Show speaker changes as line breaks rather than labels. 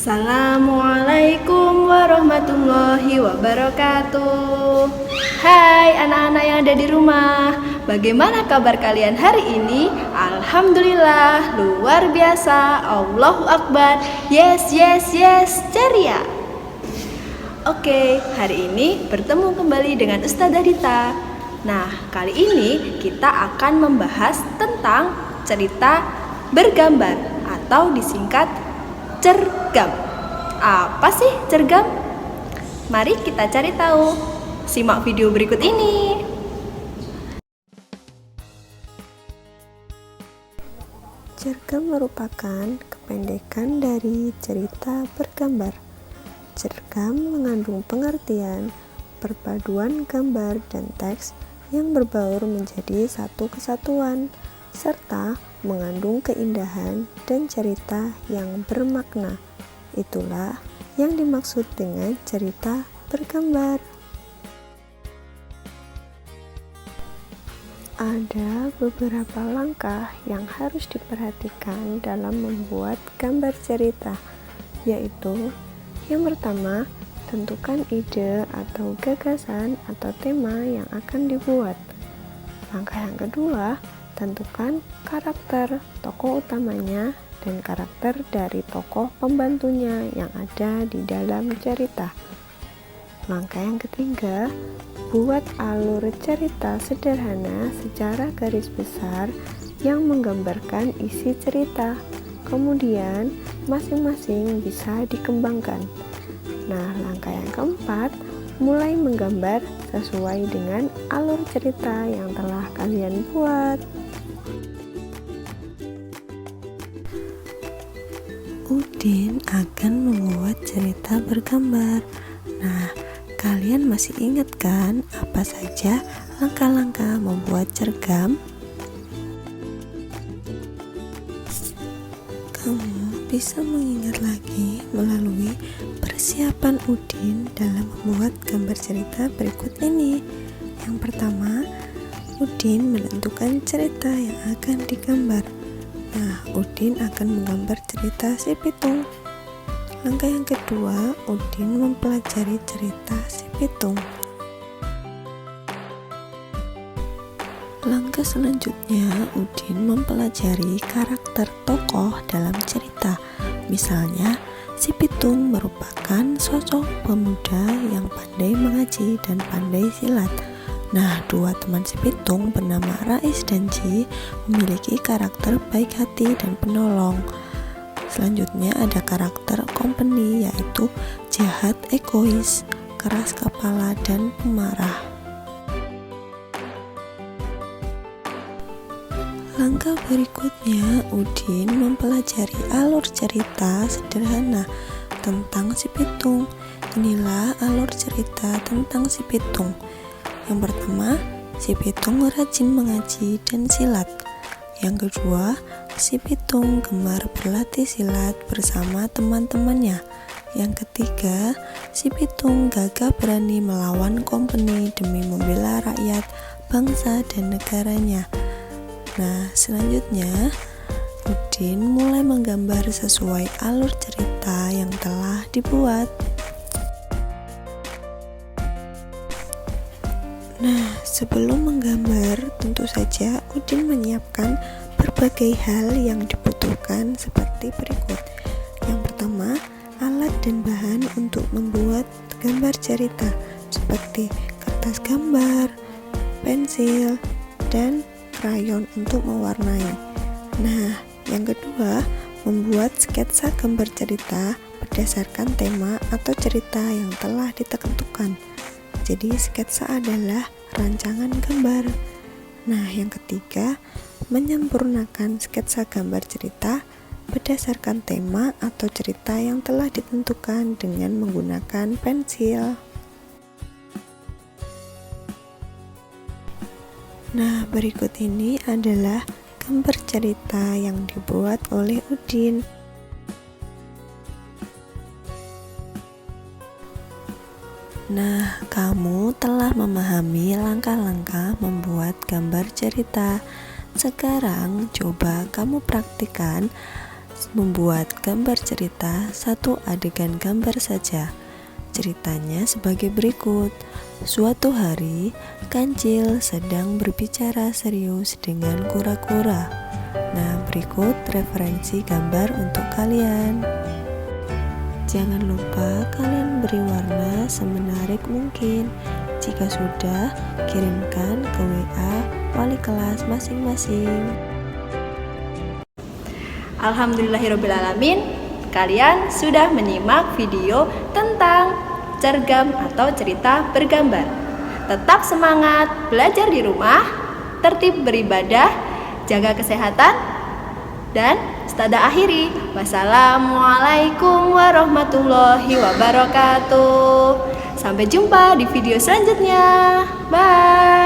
Assalamualaikum warahmatullahi wabarakatuh. Hai anak-anak yang ada di rumah, bagaimana kabar kalian hari ini? Alhamdulillah, luar biasa. Allahu Akbar. Yes, yes, yes, ceria. Oke, hari ini bertemu kembali dengan Ustazah Dita. Nah, kali ini kita akan membahas tentang cerita bergambar atau disingkat cergam. Apa sih cergam? Mari kita cari tahu. Simak video berikut ini.
Cergam merupakan kependekan dari cerita bergambar. Cergam mengandung pengertian perpaduan gambar dan teks yang berbaur menjadi satu kesatuan, serta mengandung keindahan dan cerita yang bermakna. Itulah yang dimaksud dengan cerita bergambar. Ada beberapa langkah yang harus diperhatikan dalam membuat gambar cerita, yaitu yang pertama, tentukan ide atau gagasan atau tema yang akan dibuat. Langkah yang kedua, tentukan karakter tokoh utamanya dan karakter dari tokoh pembantunya yang ada di dalam cerita. Langkah yang ketiga, buat alur cerita sederhana secara garis besar yang menggambarkan isi cerita. Kemudian, masing-masing bisa dikembangkan. Nah, langkah yang keempat, mulai menggambar sesuai dengan alur cerita yang telah kalian buat. Udin akan membuat cerita bergambar. Nah, kalian masih ingat kan apa saja langkah-langkah membuat cergam? Kamu bisa mengingat lagi melalui persiapan Udin dalam membuat gambar cerita berikut ini. Yang pertama, Udin menentukan cerita yang akan digambar. Nah, Udin akan menggambar cerita si pitung. Langkah yang kedua, Udin mempelajari cerita si pitung. Langkah selanjutnya, Udin mempelajari karakter tokoh dalam cerita. Misalnya, si pitung merupakan sosok pemuda yang pandai mengaji dan pandai silat. Nah, dua teman si pitung bernama Rais dan Ji memiliki karakter baik hati dan penolong. Selanjutnya ada karakter company, yaitu jahat, egois, keras kepala, dan pemarah. Langkah berikutnya, Udin mempelajari alur cerita sederhana tentang si pitung. Inilah alur cerita tentang si pitung. Yang pertama, si pitung rajin mengaji dan silat. Yang kedua, si pitung gemar berlatih silat bersama teman-temannya. Yang ketiga, si pitung gagah berani melawan company demi membela rakyat, bangsa, dan negaranya. Nah, selanjutnya, Udin mulai menggambar sesuai alur cerita yang telah dibuat. Nah, sebelum menggambar, tentu saja Udin menyiapkan berbagai hal yang dibutuhkan seperti berikut. Yang pertama, alat dan bahan untuk membuat gambar cerita seperti kertas gambar, pensil, dan krayon untuk mewarnai. Nah, yang kedua, membuat sketsa gambar cerita berdasarkan tema atau cerita yang telah ditentukan. Jadi sketsa adalah rancangan gambar. Nah, yang ketiga, menyempurnakan sketsa gambar cerita berdasarkan tema atau cerita yang telah ditentukan dengan menggunakan pensil. Nah, berikut ini adalah gambar cerita yang dibuat oleh Udin. Nah, kamu telah memahami langkah-langkah membuat gambar cerita. Sekarang coba kamu praktikkan membuat gambar cerita satu adegan gambar saja. Ceritanya sebagai berikut. Suatu hari, Kancil sedang berbicara serius dengan kura-kura. Nah, berikut referensi gambar untuk kalian. Jangan lupa kalian beri warna semenarik mungkin. Jika sudah, kirimkan ke WA wali kelas masing-masing.
Alhamdulillahirrabbilalamin, kalian sudah menyimak video tentang cergam atau cerita bergambar. Tetap semangat belajar di rumah, tertib beribadah, jaga kesehatan, dan tada akhiri. Wassalamualaikum warahmatullahi wabarakatuh. Sampai jumpa di video selanjutnya. Bye.